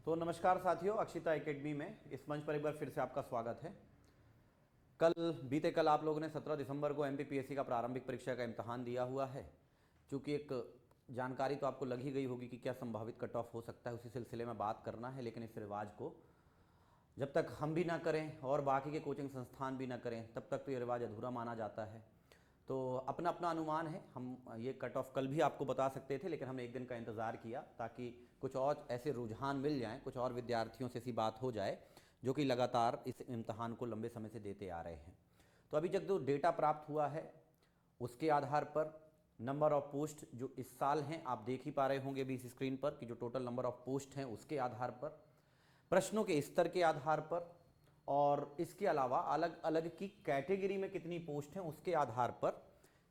तो नमस्कार साथियों, अक्षिता एकेडमी में इस मंच पर एक बार फिर से आपका स्वागत है। बीते कल आप लोगों ने 17 दिसंबर को एमपीपीएससी का प्रारंभिक परीक्षा का इम्तहान दिया हुआ है। चूँकि एक जानकारी तो आपको लग ही गई होगी कि क्या संभावित कट ऑफ हो सकता है, उसी सिलसिले में बात करना है। लेकिन इस रिवाज को जब तक हम भी ना करें और बाकी के कोचिंग संस्थान भी ना करें, तब तक तो ये रिवाज अधूरा माना जाता है। तो अपना अपना अनुमान है। हम ये कट ऑफ कल भी आपको बता सकते थे, लेकिन हमने एक दिन का इंतज़ार किया ताकि कुछ और ऐसे रुझान मिल जाएं, कुछ और विद्यार्थियों से ऐसी बात हो जाए जो कि लगातार इस इम्तहान को लंबे समय से देते आ रहे हैं। तो अभी तक जो डेटा प्राप्त हुआ है उसके आधार पर नंबर ऑफ पोस्ट जो इस साल हैं, आप देख ही पा रहे होंगे अभी इस स्क्रीन पर कि जो टोटल नंबर ऑफ पोस्ट हैं उसके आधार पर, प्रश्नों के स्तर के आधार पर, और इसके अलावा अलग अलग की कैटेगरी में कितनी पोस्ट हैं उसके आधार पर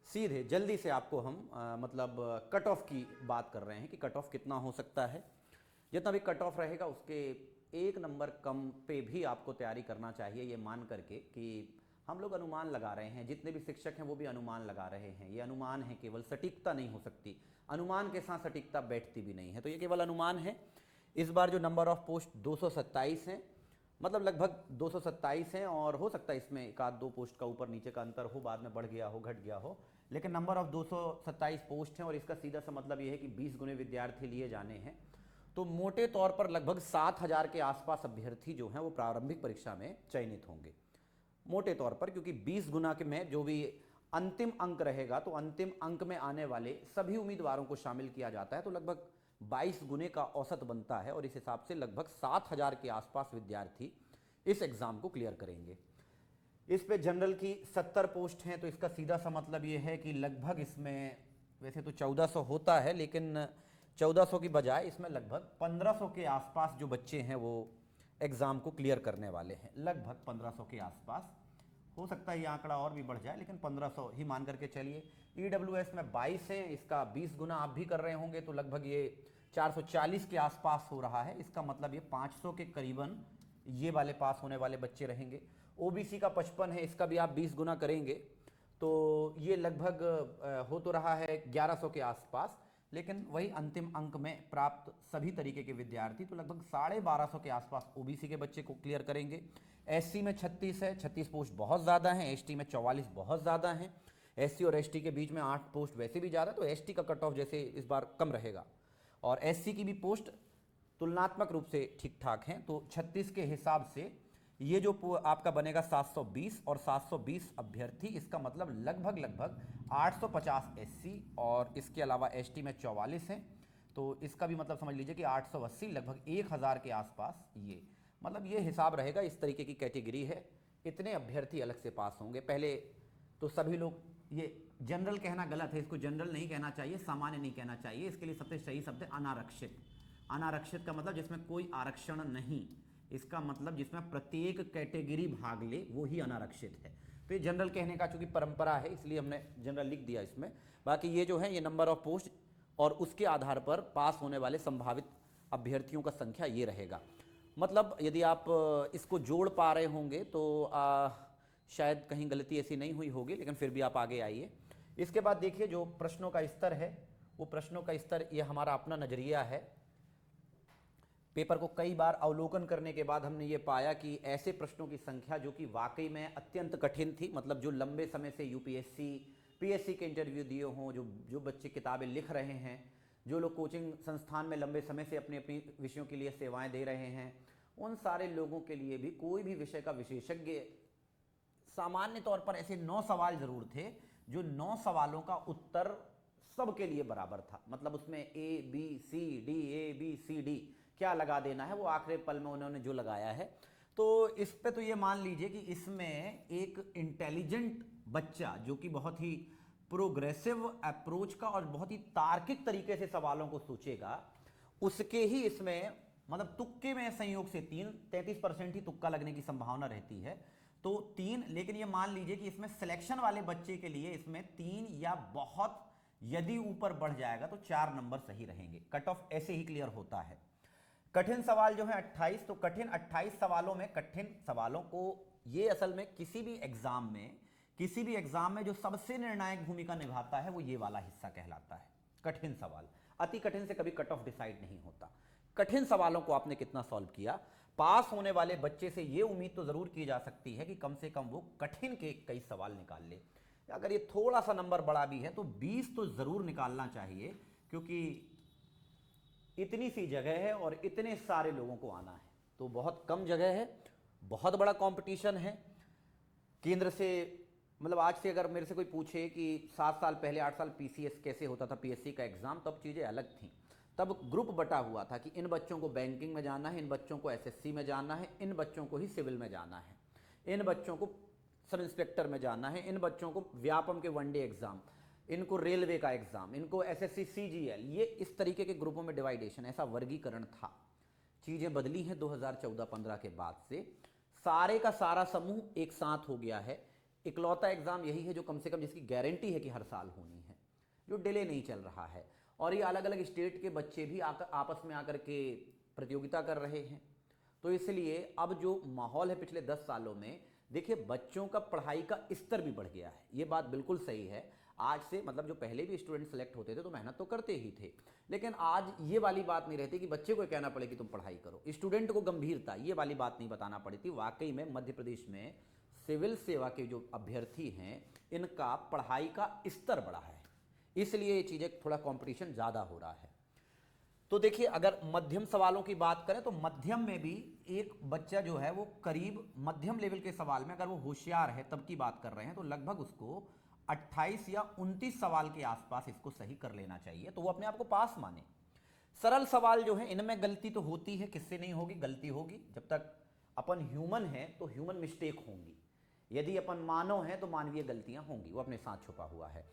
सीधे जल्दी से आपको हम मतलब कट ऑफ की बात कर रहे हैं कि कट ऑफ कितना हो सकता है। जितना भी कट ऑफ रहेगा उसके एक नंबर कम पे भी आपको तैयारी करना चाहिए, ये मान करके कि हम लोग अनुमान लगा रहे हैं। जितने भी शिक्षक हैं वो भी अनुमान लगा रहे हैं। ये अनुमान है, केवल सटीकता नहीं हो सकती। अनुमान के साथ सटीकता बैठती भी नहीं है, तो ये केवल अनुमान है। इस बार जो नंबर ऑफ पोस्ट 227 हैं, मतलब लगभग 227 हैं, और हो सकता है इसमें एक आध दो पोस्ट का ऊपर नीचे का अंतर हो, बाद में बढ़ गया हो, घट गया हो, लेकिन नंबर ऑफ 227 पोस्ट हैं। और इसका सीधा सा मतलब ये है कि 20 गुने विद्यार्थी लिए जाने हैं। तो मोटे तौर पर लगभग 7,000 के आसपास अभ्यर्थी जो हैं वो प्रारंभिक परीक्षा में चयनित होंगे, मोटे तौर पर। क्योंकि 20 गुना के में जो भी अंतिम अंक रहेगा, तो अंतिम अंक में आने वाले सभी उम्मीदवारों को शामिल किया जाता है, तो लगभग 22 गुने का औसत बनता है। और इस हिसाब से लगभग 7,000 के आसपास विद्यार्थी इस एग्जाम को क्लियर करेंगे। इस पे जनरल की 70 पोस्ट हैं, तो इसका सीधा सा मतलब ये है कि लगभग इसमें वैसे तो 1400 होता है, लेकिन 1400 की बजाय इसमें लगभग 1500 के आसपास जो बच्चे हैं वो एग्ज़ाम को क्लियर करने वाले हैं। लगभग 1500 के आसपास हो सकता है, ये आंकड़ा और भी बढ़ जाए, लेकिन 1500 ही मान करके चलिए। ईडब्ल्यूएस में 22 हैं, इसका 20 गुना आप भी कर रहे होंगे, तो लगभग ये 440 के आसपास हो रहा है। इसका मतलब ये 500 के करीबन ये वाले पास होने वाले बच्चे रहेंगे। ओबीसी का 55 है, इसका भी आप 20 गुना करेंगे तो ये लगभग हो तो रहा है 1100 के आसपास। लेकिन वही अंतिम अंक में प्राप्त सभी तरीके के विद्यार्थी तो लगभग 1250 के आसपास ओबीसी के बच्चे को क्लियर करेंगे। एससी में 36 है, 36 पोस्ट बहुत ज़्यादा हैं। एसटी में 44 बहुत ज़्यादा हैं। एससी और एसटी के बीच में 8 पोस्ट वैसे भी ज़्यादा, तो एसटी का कट ऑफ जैसे इस बार कम रहेगा, और एससी की भी पोस्ट तुलनात्मक रूप से ठीक ठाक हैं। तो 36 के हिसाब से ये जो आपका बनेगा 720 और 720 अभ्यर्थी, इसका मतलब लगभग 850 एससी और इसके अलावा एसटी में 44 हैं, तो इसका भी मतलब समझ लीजिए कि 880 लगभग 1000 के आसपास ये मतलब ये हिसाब रहेगा। इस तरीके की कैटेगरी है, इतने अभ्यर्थी अलग से पास होंगे। पहले तो सभी लोग, ये जनरल कहना गलत है, इसको जनरल नहीं कहना चाहिए, सामान्य नहीं कहना चाहिए। इसके लिए सबसे सही शब्द है अनारक्षित। अनारक्षित का मतलब जिसमें कोई आरक्षण नहीं, इसका मतलब जिसमें प्रत्येक कैटेगरी भाग ले, वो ही अनारक्षित है। तो ये जनरल कहने का चूंकि परंपरा है, इसलिए हमने जनरल लिख दिया इसमें। बाकी ये जो है ये नंबर ऑफ पोस्ट और उसके आधार पर पास होने वाले संभावित अभ्यर्थियों का संख्या ये रहेगा। मतलब यदि आप इसको जोड़ पा रहे होंगे तो शायद कहीं गलती ऐसी नहीं हुई होगी, लेकिन फिर भी आप आगे आइए। इसके बाद देखिए जो प्रश्नों का स्तर है, वो प्रश्नों का स्तर ये हमारा अपना नजरिया है। पेपर को कई बार अवलोकन करने के बाद हमने ये पाया कि ऐसे प्रश्नों की संख्या जो कि वाकई में अत्यंत कठिन थी, मतलब जो लंबे समय से यूपीएससी पीएससी के इंटरव्यू दिए हों, जो बच्चे किताबें लिख रहे हैं, जो लोग कोचिंग संस्थान में लंबे समय से अपनी अपनी विषयों के लिए सेवाएं दे रहे हैं, उन सारे लोगों के लिए भी कोई भी विषय का विशेषज्ञ, सामान्य तौर पर ऐसे 9 सवाल जरूर थे जो 9 सवालों का उत्तर सबके लिए बराबर था। मतलब उसमें ए बी सी डी क्या लगा देना है, वो आखिरी पल में उन्होंने जो लगाया है। तो इस पे तो ये मान लीजिए कि इसमें एक इंटेलिजेंट बच्चा जो कि बहुत ही प्रोग्रेसिव अप्रोच का और बहुत ही तार्किक तरीके से सवालों को सोचेगा, उसके ही इसमें मतलब तुक्के में संयोग से 33% ही तुक्का लगने की संभावना रहती है, तो 3। लेकिन ये मान लीजिए कि इसमें सिलेक्शन वाले बच्चे के लिए इसमें 3 या बहुत यदि ऊपर बढ़ जाएगा तो 4 नंबर सही रहेंगे। कट ऑफ ऐसे ही क्लियर होता है। कठिन सवाल जो है 28, तो कठिन 28 सवालों में, कठिन सवालों को ये असल में किसी भी एग्जाम में जो सबसे निर्णायक भूमिका निभाता है वो ये वाला हिस्सा कहलाता है, कठिन सवाल। अति कठिन से कभी कट ऑफ डिसाइड नहीं होता। कठिन सवालों को आपने कितना सॉल्व किया। पास होने वाले बच्चे से ये उम्मीद तो जरूर की जा सकती है कि कम से कम वो कठिन के कई सवाल निकाल ले। अगर ये थोड़ा सा नंबर बड़ा भी है तो 20 तो जरूर निकालना चाहिए, क्योंकि इतनी सी जगह है और इतने सारे लोगों को आना है, तो बहुत कम जगह है, बहुत बड़ा कंपटीशन है। केंद्र से मतलब आज से अगर मेरे से कोई पूछे कि 7 साल पहले 8 साल पीसीएस कैसे होता था, पीएससी का एग्जाम, तब चीज़ें अलग थी। तब ग्रुप बटा हुआ था कि इन बच्चों को बैंकिंग में जाना है, इन बच्चों को एसएससी में जाना है, इन बच्चों को ही सिविल में जाना है, इन बच्चों को सब इंस्पेक्टर में जाना है, इन बच्चों को व्यापम के वनडे एग्जाम, इनको रेलवे का एग्जाम, इनको एसएससी सीजीएल, ये इस तरीके के ग्रुपों में डिवाइडेशन, ऐसा वर्गीकरण था। चीज़ें बदली हैं 2014-15 के बाद से, सारे का सारा समूह एक साथ हो गया है। इकलौता एग्जाम यही है जो कम से कम जिसकी गारंटी है कि हर साल होनी है, जो डिले नहीं चल रहा है। और ये अलग अलग स्टेट के बच्चे भी आपस में आकर के प्रतियोगिता कर रहे हैं। तो इसलिए अब जो माहौल है पिछले 10 सालों में, देखिए बच्चों का पढ़ाई का स्तर भी बढ़ गया है, ये बात बिल्कुल सही है। आज से मतलब जो पहले भी स्टूडेंट सेलेक्ट होते थे तो मेहनत तो करते ही थे, लेकिन आज ये वाली बात नहीं रहती कि बच्चे को कहना पड़े कि तुम पढ़ाई करो, स्टूडेंट को गंभीरता ये वाली बात नहीं बताना पड़ी थी। वाकई में मध्य प्रदेश में सिविल सेवा के जो अभ्यर्थी हैं, इनका पढ़ाई का स्तर बढ़ा है, इसलिए ये चीज़ें थोड़ा कंपटीशन ज़्यादा हो रहा है। तो देखिए अगर मध्यम सवालों की बात करें तो मध्यम में भी एक बच्चा जो है वो करीब मध्यम लेवल के सवाल में अगर वो होशियार है तब की बात कर रहे हैं, तो लगभग उसको 28 या 29 सवाल के आसपास इसको सही कर लेना चाहिए, तो वो अपने आप को पास माने। सरल सवाल जो है इनमें गलती तो होती है, किससे नहीं होगी, गलती होगी। जब तक अपन ह्यूमन हैं तो ह्यूमन मिस्टेक होंगी, यदि अपन मानव हैं तो मानवीय गलतियां होंगी, वो अपने साथ छुपा हुआ है।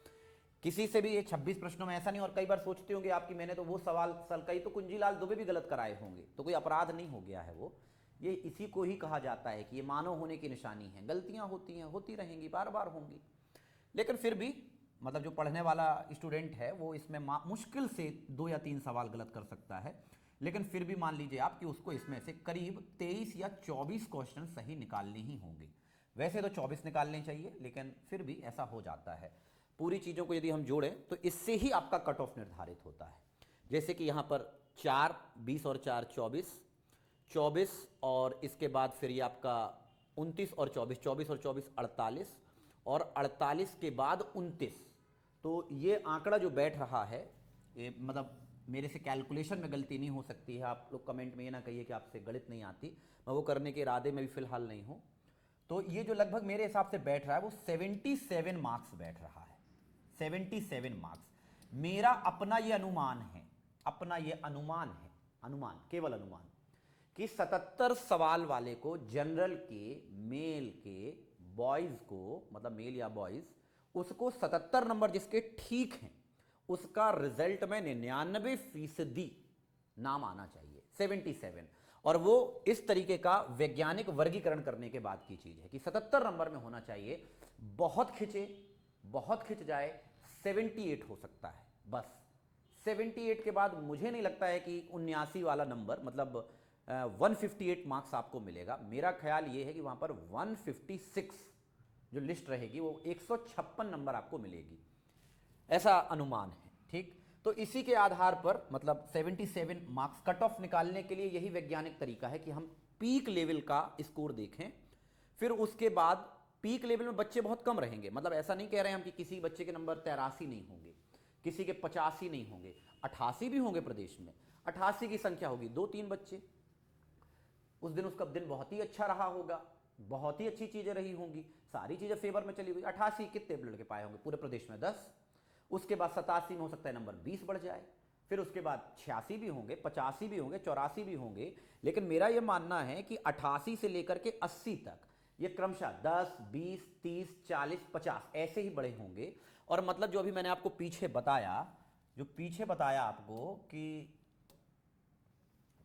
किसी से भी ये 26 प्रश्नों में ऐसा नहीं, और कई बार सोचते होंगे आपकी मैंने तो वो सवाल कई तो कुंजीलाल दुबे भी गलत कराए होंगे, तो कोई अपराध नहीं हो गया है वो। ये इसी को ही कहा जाता है कि ये मानव होने की निशानी है, गलतियां होती हैं, होती रहेंगी, बार बार होंगी, लेकिन फिर भी मतलब जो पढ़ने वाला स्टूडेंट है वो इसमें मुश्किल से 2 या 3 सवाल गलत कर सकता है, लेकिन फिर भी मान लीजिए आप कि उसको इसमें से करीब 23 या 24 क्वेश्चन सही निकालने ही होंगे। वैसे तो 24 निकालने चाहिए, लेकिन फिर भी ऐसा हो जाता है। पूरी चीज़ों को यदि हम जोड़ें तो इससे ही आपका कट ऑफ निर्धारित होता है। जैसे कि यहाँ पर 4, 20 और 4 24, 24 और इसके बाद फिर ये आपका 29 और 24, 24 और 24 48, और 48 के बाद 29। तो ये आंकड़ा जो बैठ रहा है, ये मतलब मेरे से कैलकुलेशन में गलती नहीं हो सकती है, आप लोग कमेंट में ये ना कहिए कि आपसे गणित नहीं आती, मैं वो करने के इरादे में भी फिलहाल नहीं हूँ। तो ये जो लगभग मेरे हिसाब से बैठ रहा है वो 77 मार्क्स बैठ रहा है, 77 मार्क्स। मेरा अपना ये अनुमान है, अपना ये अनुमान है, अनुमान केवल अनुमान, कि 77 सवाल वाले को जनरल के, मेल के, बॉयज को, मतलब मेल या बॉयज, उसको 77 नंबर जिसके ठीक हैं उसका रिजल्ट में 99% नाम आना चाहिए, 77। और वो इस तरीके का वैज्ञानिक वर्गीकरण करने के बाद की चीज है कि 77 नंबर में होना चाहिए। बहुत खिंचे, बहुत खिंच जाए 78 हो सकता है, बस 78 के बाद मुझे नहीं लगता है कि 79 वाला नंबर मतलब 158 मार्क्स आपको मिलेगा। मेरा ख्याल ये है कि वहां पर 156 जो लिस्ट रहेगी वो 156 नंबर आपको मिलेगी, ऐसा अनुमान है। ठीक, तो इसी के आधार पर मतलब 77 मार्क्स कट ऑफ निकालने के लिए यही वैज्ञानिक तरीका है कि हम पीक लेवल का स्कोर देखें, फिर उसके बाद पीक लेवल में बच्चे बहुत कम रहेंगे। मतलब ऐसा नहीं कह रहे हैं हम कि किसी बच्चे के नंबर 83 नहीं होंगे, किसी के 85 नहीं होंगे, 88 भी होंगे प्रदेश में। 88 की संख्या होगी 2-3 बच्चे, उस दिन उसका दिन बहुत ही अच्छा रहा होगा, बहुत ही अच्छी चीजें रही होंगी, सारी चीजें फेवर में चली हुई। 88 कितने लड़के पाए होंगे पूरे प्रदेश में? 10। उसके बाद 87 में हो सकता है नंबर 20 बढ़ जाए, फिर उसके बाद 86 भी होंगे, 85 भी होंगे, 84 भी होंगे। लेकिन मेरा यह मानना है कि 88 से लेकर के 80 तक ये क्रमशः 10, 20, 30, 40, 50 ऐसे ही बड़े होंगे। और मतलब जो अभी मैंने आपको पीछे बताया, जो पीछे बताया आपको कि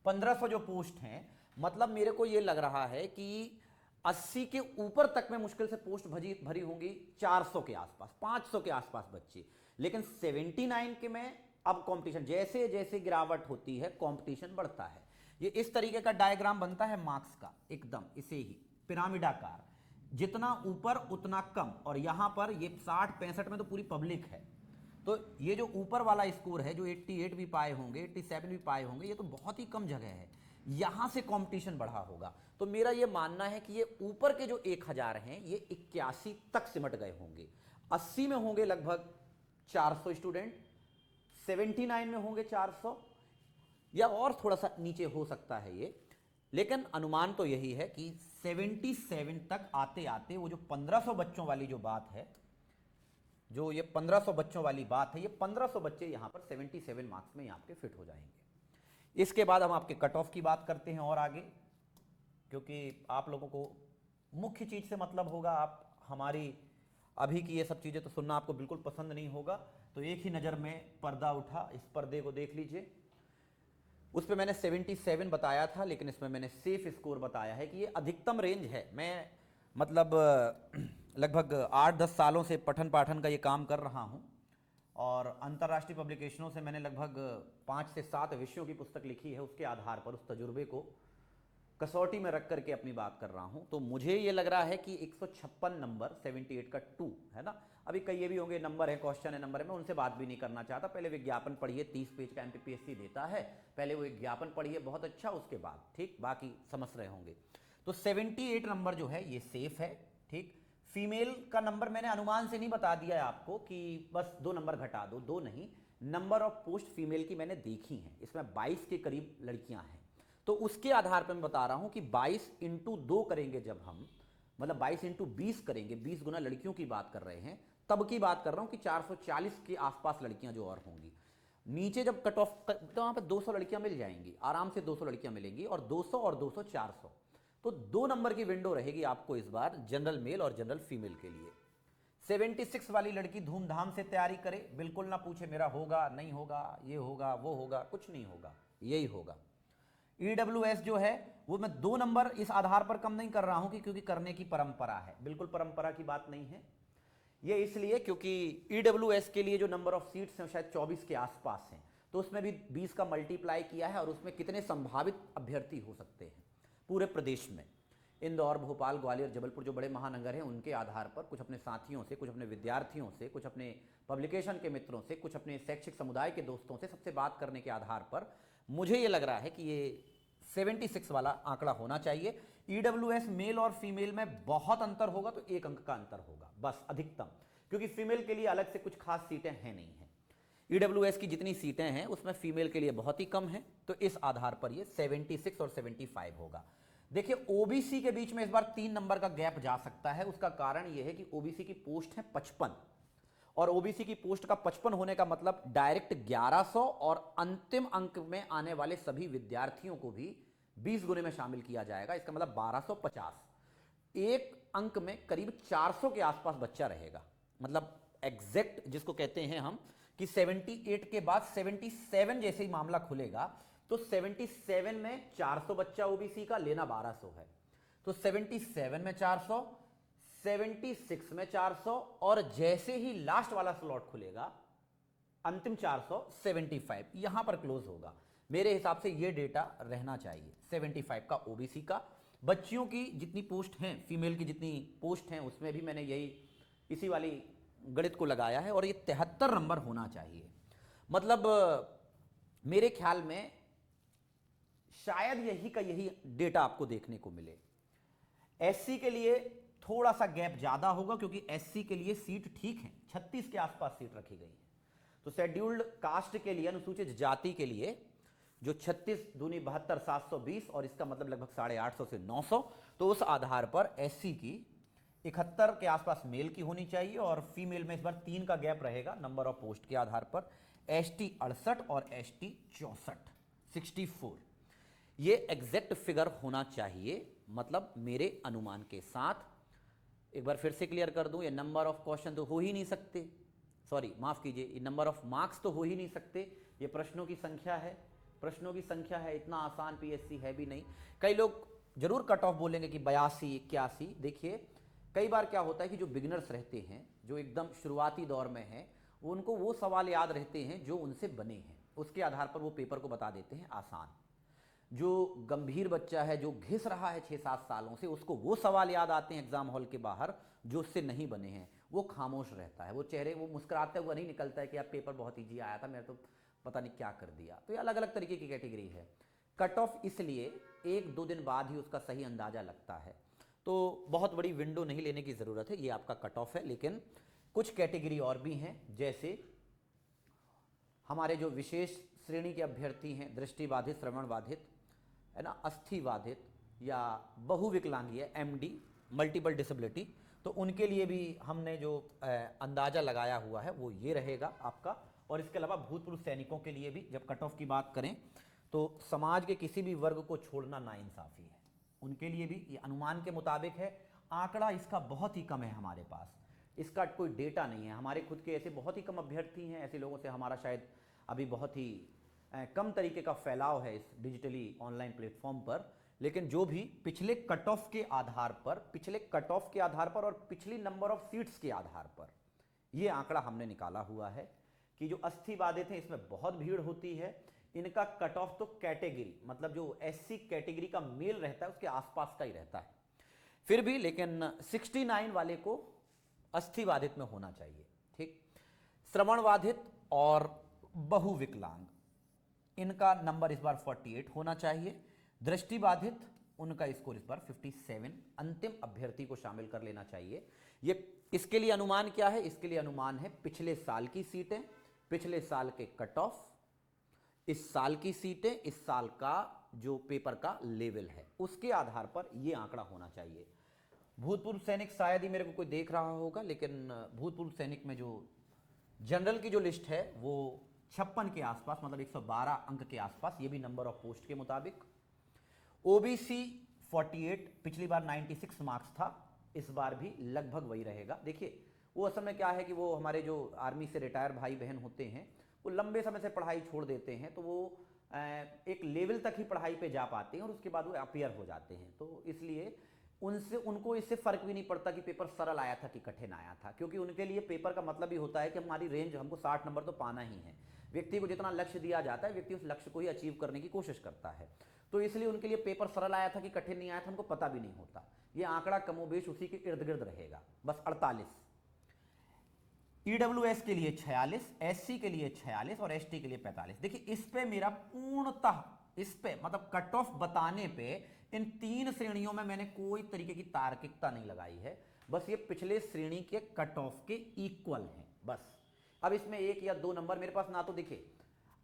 1500 जो पोस्ट हैं, मतलब मेरे को ये लग रहा है कि 80 के ऊपर तक में मुश्किल से पोस्ट भरी होंगी, 400 के आसपास, 500 के आसपास बच्चे। लेकिन 79 के में अब कंपटीशन, जैसे जैसे गिरावट होती है कंपटीशन बढ़ता है। ये इस तरीके का डायग्राम बनता है मार्क्स का, एकदम इसे ही पिरामिडाकार, जितना ऊपर उतना कम। और यहां पर ये 60-65 में तो पूरी पब्लिक है, तो ये जो ऊपर वाला स्कोर है, जो 88 भी पाए होंगे, 87 भी पाए होंगे, ये तो बहुत ही कम जगह है, यहां से कंपटीशन बढ़ा होगा। तो मेरा ये मानना है कि ये ऊपर के जो 1000 हैं ये 81 तक सिमट गए होंगे। 80 में होंगे लगभग 400 स्टूडेंट, 79 में होंगे 400, या और थोड़ा सा नीचे हो सकता है ये, लेकिन अनुमान तो यही है कि 77 तक आते आते वो जो 1500 बच्चों वाली जो बात है, जो ये 1500 बच्चों वाली बात है, ये 1500 बच्चे यहां पर 77 मार्क्स में आपके फिट हो जाएंगे। इसके बाद हम आपके कट ऑफ की बात करते हैं और आगे, क्योंकि आप लोगों को मुख्य चीज से मतलब होगा, आप हमारी अभी की ये सब चीजें तो सुनना आपको बिल्कुल पसंद नहीं होगा। तो एक ही नजर में पर्दा उठा, इस पर्दे को देख लीजिए, उस पर मैंने 77 बताया था, लेकिन इसमें मैंने सेफ स्कोर बताया है कि ये अधिकतम रेंज है। मैं मतलब लगभग 8-10 सालों से पठन पाठन का ये काम कर रहा हूँ, और अंतर्राष्ट्रीय पब्लिकेशनों से मैंने लगभग 5 से 7 विषयों की पुस्तक लिखी है। उसके आधार पर, उस तजुर्बे को कसौटी में रख करके अपनी बात कर रहा हूं। तो मुझे ये लग रहा है कि 156 नंबर 78 का 2 है ना। अभी कई ये भी होंगे नंबर है, क्वेश्चन है, नंबर है, मैं उनसे बात भी नहीं करना चाहता। पहले विज्ञापन पढ़िए, 30 पेज का एमपीपीएससी देता है, पहले वो विज्ञापन पढ़िए बहुत अच्छा, उसके बाद ठीक बाकी समझ रहे होंगे। तो 78 नंबर जो है ये सेफ है, ठीक। फीमेल का नंबर मैंने अनुमान से नहीं बता दिया है आपको कि बस 2 नंबर घटा दो, 2 नहीं, नंबर ऑफ पोस्ट फीमेल की मैंने देखी है, इसमें 22 के करीब लड़कियां हैं। तो उसके आधार पर मैं बता रहा हूं कि 22 इंटू 2 करेंगे जब हम, मतलब 22 इंटू 20 करेंगे, 20 गुना लड़कियों की बात कर रहे हैं, तब की बात कर रहा हूं कि 440 के आसपास लड़कियां जो और होंगी। नीचे जब कट ऑफ तो वहां पर 200 लड़कियां मिल जाएंगी, आराम से 200 लड़कियां मिलेंगी, और 200 और 200 400, तो 2 नंबर की विंडो रहेगी आपको इस बार जनरल मेल और जनरल फीमेल के लिए। 76 वाली लड़की धूमधाम से तैयारी करे, बिल्कुल ना पूछे मेरा होगा नहीं होगा, ये होगा वो होगा, कुछ नहीं होगा, यही होगा। ईडब्ल्यूएस जो है वो मैं 2 नंबर इस आधार पर कम नहीं कर रहा हूं कि क्योंकि करने की परंपरा है, बिल्कुल परंपरा की बात नहीं है ये, इसलिए क्योंकि ईडब्ल्यूएस के लिए जो नंबर ऑफ सीट्स हैं शायद 24 के आसपास हैं, तो उसमें भी 20 का मल्टीप्लाई किया है, और उसमें कितने संभावित अभ्यर्थी हो सकते हैं पूरे प्रदेश में। इंदौर, भोपाल, ग्वालियर, जबलपुर जो बड़े महानगर हैं, उनके आधार पर कुछ अपने साथियों से, कुछ अपने विद्यार्थियों से, कुछ अपने पब्लिकेशन के मित्रों से, कुछ अपने शैक्षिक समुदाय के दोस्तों से, सबसे बात करने के आधार पर मुझे ये लग रहा है कि ये 76 वाला आंकड़ा होना चाहिए। ईडब्ल्यूएस मेल और फीमेल में बहुत अंतर होगा तो 1 अंक का अंतर होगा बस अधिकतम, क्योंकि फीमेल के लिए अलग से कुछ खास सीटें हैं नहीं हैं। ईडब्ल्यूएस की जितनी सीटें हैं उसमें फीमेल के लिए बहुत ही कम है, तो इस आधार पर ये 76 और 75 होगा। देखिए ओबीसी के बीच में इस बार 3 नंबर का गैप जा सकता है। उसका कारण यह है कि ओबीसी की पोस्ट है 55, और ओबीसी की पोस्ट का 55 होने का मतलब डायरेक्ट 1100, और अंतिम अंक में आने वाले सभी विद्यार्थियों को भी 20 गुने में शामिल किया जाएगा। इसका मतलब 1250, एक अंक में करीब 400 के आसपास बच्चा रहेगा, मतलब एग्जैक्ट जिसको कहते हैं हम कि 78 के बाद 77 जैसे ही मामला खुलेगा तो 77 में 400 बच्चा ओबीसी का, लेना 1200 है, तो 77 में 400, 76 में 400, और जैसे ही लास्ट वाला स्लॉट खुलेगा अंतिम 475 यहां पर क्लोज होगा। मेरे हिसाब से यह डेटा रहना चाहिए 75 का ओबीसी का। बच्चियों की जितनी पोस्ट हैं, फीमेल की जितनी पोस्ट हैं, उसमें भी मैंने यही इसी वाली गणित को लगाया है, और ये 73 नंबर होना चाहिए। मतलब मेरे ख्याल में शायद यही का यही डेटा आपको देखने को मिले। एससी के लिए थोड़ा सा गैप ज्यादा होगा, क्योंकि एससी के लिए सीट ठीक है, 36 के आसपास सीट रखी गई है। तो शेड्यूल्ड कास्ट के लिए, अनुसूचित जाति के लिए जो 36 दूनी 72 720, और इसका मतलब लगभग 850 से 900, तो उस आधार पर एससी की 71 के आसपास मेल की होनी चाहिए, और फीमेल में इस बार 3 का गैप रहेगा नंबर ऑफ पोस्ट के आधार पर। एसटी 68 और एसटी 64, 64 ये एग्जैक्ट फिगर होना चाहिए, मतलब मेरे अनुमान के साथ। एक बार फिर से क्लियर कर दूं, ये नंबर ऑफ क्वेश्चन तो हो ही नहीं सकते, सॉरी माफ कीजिए, ये नंबर ऑफ मार्क्स तो हो ही नहीं सकते, ये प्रश्नों की संख्या है, प्रश्नों की संख्या है, इतना आसान पीएससी है भी नहीं। कई लोग जरूर कट ऑफ बोलेंगे कि 82 81। देखिए कई बार क्या होता है कि जो बिगिनर्स रहते हैं, जो एकदम शुरुआती दौर में हैं, उनको वो सवाल याद रहते हैं जो उनसे बने हैं, उसके आधार पर वो पेपर को बता देते हैं आसान। जो गंभीर बच्चा है, जो घिस रहा है 6-7 सालों से, उसको वो सवाल याद आते हैं एग्जाम हॉल के बाहर जो उससे नहीं बने हैं, वो खामोश रहता है, वो चेहरे वो मुस्कुराते हुए नहीं निकलता है कि यार पेपर बहुत ईजी आया था, मेरा तो पता नहीं क्या कर दिया। तो ये अलग अलग तरीके की कैटेगरी है। कट ऑफ इसलिए 1-2 दिन बाद ही उसका सही अंदाज़ा लगता है, तो बहुत बड़ी विंडो नहीं लेने की ज़रूरत है। ये आपका कट ऑफ है, लेकिन कुछ कैटेगरी और भी हैं, जैसे हमारे जो विशेष श्रेणी के अभ्यर्थी हैं, दृष्टिबाधित, श्रवण बाधित, है ना, अस्थि बाधित या बहुविकलांगीय, एमडी, मल्टीपल डिसेबिलिटी, तो उनके लिए भी हमने जो अंदाज़ा लगाया हुआ है वो ये रहेगा आपका। और इसके अलावा भूतपूर्व सैनिकों के लिए भी जब कट ऑफ की बात करें तो समाज के किसी भी वर्ग को छोड़ना नाइंसाफ़ी है, उनके लिए भी ये अनुमान के मुताबिक है। आंकड़ा इसका बहुत ही कम है हमारे पास, इसका कोई डेटा नहीं है। हमारे खुद के ऐसे बहुत ही कम अभ्यर्थी हैं, ऐसे लोगों से हमारा शायद अभी बहुत ही कम तरीके का फैलाव है इस डिजिटली ऑनलाइन प्लेटफॉर्म पर। लेकिन जो भी पिछले कट ऑफ के आधार पर, पिछले कट ऑफ के आधार पर और पिछली नंबर ऑफ सीट्स के आधार पर ये आंकड़ा हमने निकाला हुआ है कि जो अस्थि बाधित हैं इसमें बहुत भीड़ होती है। इनका कट ऑफ तो कैटेगरी, मतलब जो एससी कैटेगरी का मेल रहता है उसके आसपास का ही रहता है फिर भी, लेकिन 69 वाले को अस्थि बाधित में होना चाहिए। ठीक, श्रवण बाधित और बहुविकलांग, इनका नंबर इस बार 48 होना चाहिए। दृष्टि बाधित, उनका स्कोर इस बार 57, अंतिम अभ्यर्थी को शामिल कर लेना चाहिए। ये इसके लिए अनुमान क्या है? इसके लिए अनुमान है पिछले साल की सीटें, पिछले साल के कट ऑफ, इस साल की सीटें, इस साल का जो पेपर का लेवल है, उसके आधार पर यह आंकड़ा होना चाहिए। भूतपूर्व सैनिक शायद ही मेरे को कोई देख रहा होगा, लेकिन भूतपूर्व सैनिक में जो जनरल की जो लिस्ट है वो 56 के आसपास, मतलब 112 अंक के आसपास, ये भी नंबर ऑफ पोस्ट के मुताबिक। ओबीसी 48, पिछली बार 96 मार्क्स था, इस बार भी लगभग वही रहेगा। देखिए वो असल में क्या है कि वो हमारे जो आर्मी से रिटायर भाई बहन होते हैं वो लंबे समय से पढ़ाई छोड़ देते हैं, तो वो एक लेवल तक ही पढ़ाई पे जा पाते हैं और उसके बाद वो अपीयर हो जाते हैं। तो इसलिए उनको इससे फर्क भी नहीं पड़ता कि पेपर सरल आया था कि कठिन आया था, क्योंकि उनके लिए पेपर का मतलब ही होता है कि हमारी रेंज, हमको 60 नंबर तो पाना ही है। व्यक्ति को जितना लक्ष्य दिया जाता है, व्यक्ति उस लक्ष्य को ही अचीव करने की कोशिश करता है। तो इसलिए उनके लिए पेपर सरल आया था कि कठिन नहीं आया था उनको पता भी नहीं होता। ये आंकड़ा कमोबेश उसी के इर्द गिर्द रहेगा, बस 48। ईडब्ल्यूएस के लिए 46, एससी के लिए 46 और एसटी के लिए 45। देखिए इस पे मेरा पूर्णतः, इस पे मतलब कट ऑफ बताने पे इन 3 श्रेणियों में मैंने कोई तरीके की तार्किकता नहीं लगाई है, बस ये पिछले श्रेणी के कट ऑफ के इक्वल हैं बस। अब इसमें 1 या 2 नंबर मेरे पास ना तो दिखे,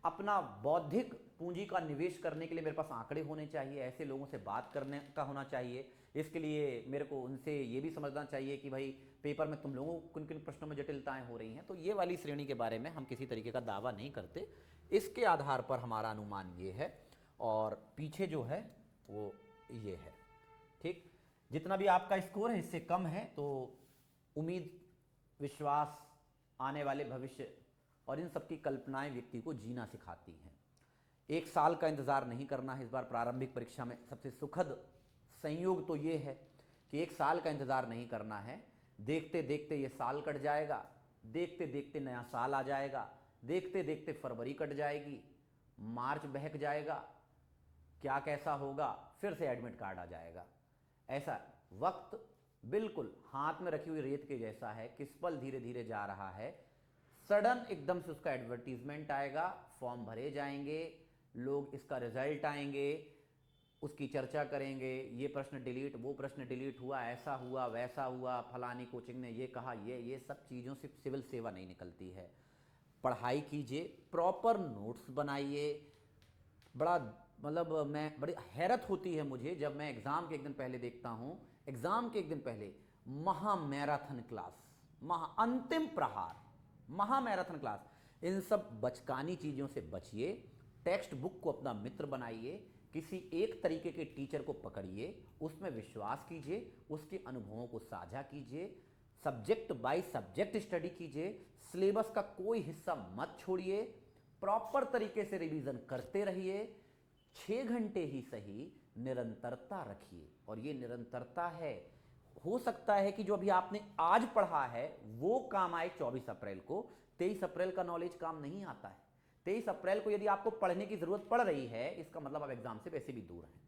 अपना बौद्धिक पूंजी का निवेश करने के लिए मेरे पास आंकड़े होने चाहिए, ऐसे लोगों से बात करने का होना चाहिए। इसके लिए मेरे को उनसे ये भी समझना चाहिए कि भाई पेपर में तुम लोगों को किन किन प्रश्नों में जटिलताएं हो रही हैं। तो ये वाली श्रेणी के बारे में हम किसी तरीके का दावा नहीं करते, इसके आधार पर हमारा अनुमान ये है और पीछे जो है वो ये है। ठीक, जितना भी आपका स्कोर है इससे कम है तो उम्मीद, विश्वास, आने वाले भविष्य और इन सब की कल्पनाएं व्यक्ति को जीना सिखाती हैं। 1 साल का इंतज़ार नहीं करना है। इस बार प्रारंभिक परीक्षा में सबसे सुखद संयोग तो ये है कि 1 साल का इंतज़ार नहीं करना है। देखते देखते ये साल कट जाएगा, देखते देखते नया साल आ जाएगा, देखते देखते फरवरी कट जाएगी, मार्च बहक जाएगा, क्या कैसा होगा, फिर से एडमिट कार्ड आ जाएगा। ऐसा वक्त बिल्कुल हाथ में रखी हुई रेत के जैसा है, किस पल धीरे धीरे जा रहा है। सडन एकदम से उसका एडवर्टीजमेंट आएगा, फॉर्म भरे जाएंगे, लोग इसका रिजल्ट आएंगे, उसकी चर्चा करेंगे, ये प्रश्न डिलीट, वो प्रश्न डिलीट हुआ, ऐसा हुआ, वैसा हुआ, फलानी कोचिंग ने ये कहा, ये सब चीज़ों से सिविल सेवा नहीं निकलती है। पढ़ाई कीजिए, प्रॉपर नोट्स बनाइए। बड़ा मतलब मैं बड़ी हैरत होती है मुझे जब मैं एग्ज़ाम के एक दिन पहले देखता हूँ, एग्ज़ाम के एक दिन पहले महा मैराथन क्लास, अंतिम प्रहार, महा मैराथन क्लास। इन सब बचकानी चीज़ों से बचिए, टेक्स्ट बुक को अपना मित्र बनाइए, किसी एक तरीके के टीचर को पकड़िए, उसमें विश्वास कीजिए, उसके अनुभवों को साझा कीजिए, सब्जेक्ट बाय सब्जेक्ट स्टडी कीजिए, सिलेबस का कोई हिस्सा मत छोड़िए, प्रॉपर तरीके से रिवीजन करते रहिए, 6 घंटे ही सही निरंतरता रखिए। और ये निरंतरता है, हो सकता है कि जो अभी आपने आज पढ़ा है वो काम आए 24 अप्रैल को, 23 अप्रैल का नॉलेज काम नहीं आता है। 23 अप्रैल को यदि आपको पढ़ने की जरूरत पड़ रही है, इसका मतलब आप एग्जाम से वैसे भी दूर हैं।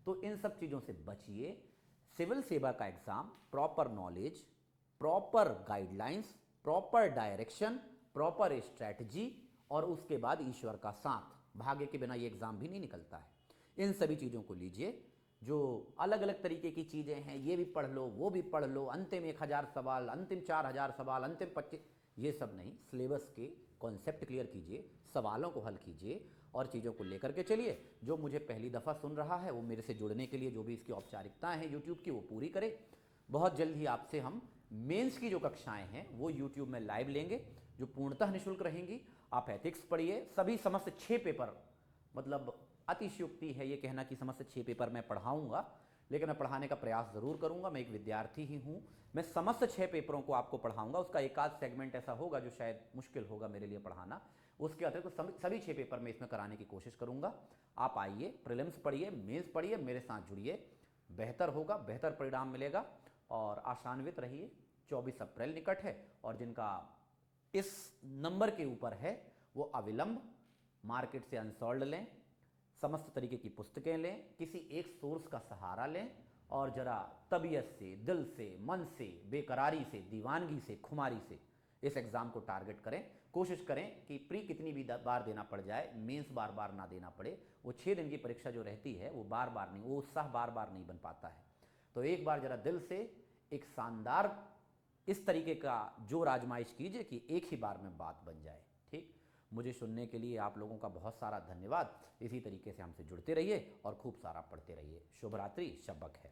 तो इन सब चीजों से बचिए। सिविल सेवा का exam, proper knowledge, proper guidelines, proper direction, proper strategy और उसके बाद ईश्वर का साथ। भाग्य के बिना ये एग्जाम भी नहीं निकलता है। इन सभी चीज़ों को लीजिए। जो अलग अलग तरीके की चीज़ें हैं, ये भी पढ़ लो, वो भी पढ़ लो, अंतिम 1000 सवाल, अंतिम 4000 सवाल, अंतिम 25, ये सब नहीं। सिलेबस के कॉन्सेप्ट क्लियर कीजिए, सवालों को हल कीजिए और चीज़ों को लेकर के चलिए। जो मुझे पहली दफ़ा सुन रहा है वो मेरे से जुड़ने के लिए जो भी इसकी औपचारिकताएं हैं यूट्यूब की, वो पूरी करे। बहुत जल्द ही आपसे हम मेंस की जो कक्षाएं हैं वो यूट्यूब में लाइव लेंगे, जो पूर्णतः निःशुल्क रहेंगी। आप एथिक्स पढ़िए, सभी समस्त 6 पेपर, मतलब अतिशयोक्ति है ये कहना कि समस्त 6 पेपर मैं पढ़ाऊंगा, लेकिन मैं पढ़ाने का प्रयास ज़रूर करूंगा। मैं एक विद्यार्थी ही हूं, मैं समस्त 6 पेपरों को आपको पढ़ाऊंगा। उसका एक आध सेगमेंट ऐसा होगा जो शायद मुश्किल होगा मेरे लिए पढ़ाना, उसके अतिरिक्त सभी 6 पेपर में इसमें कराने की कोशिश करूंगा। आप आइए, प्रीलिम्स पढ़िए, मेंस पढ़िए, मेरे साथ जुड़िए, बेहतर होगा, बेहतर परिणाम मिलेगा। और आशान्वित रहिए। 24 अप्रैल निकट है और जिनका इस नंबर के ऊपर है वो अविलंब मार्केट से अनसॉल्ड लें, समस्त तरीके की पुस्तकें लें, किसी एक सोर्स का सहारा लें और जरा तबीयत से, दिल से, मन से, बेकरारी से, दीवानगी से, खुमारी से इस एग्ज़ाम को टारगेट करें। कोशिश करें कि प्री कितनी भी बार देना पड़ जाए, मेंस बार बार ना देना पड़े। वो 6 दिन की परीक्षा जो रहती है वो बार बार नहीं, वो उत्साह बार बार नहीं बन पाता है। तो एक बार जरा दिल से एक शानदार इस तरीके का जोर आजमाइश कीजिए कि एक ही बार में बात बन जाए। ठीक, मुझे सुनने के लिए आप लोगों का बहुत सारा धन्यवाद। इसी तरीके से हमसे जुड़ते रहिए और खूब सारा पढ़ते रहिए। शुभ रात्रि, शब ब खैर।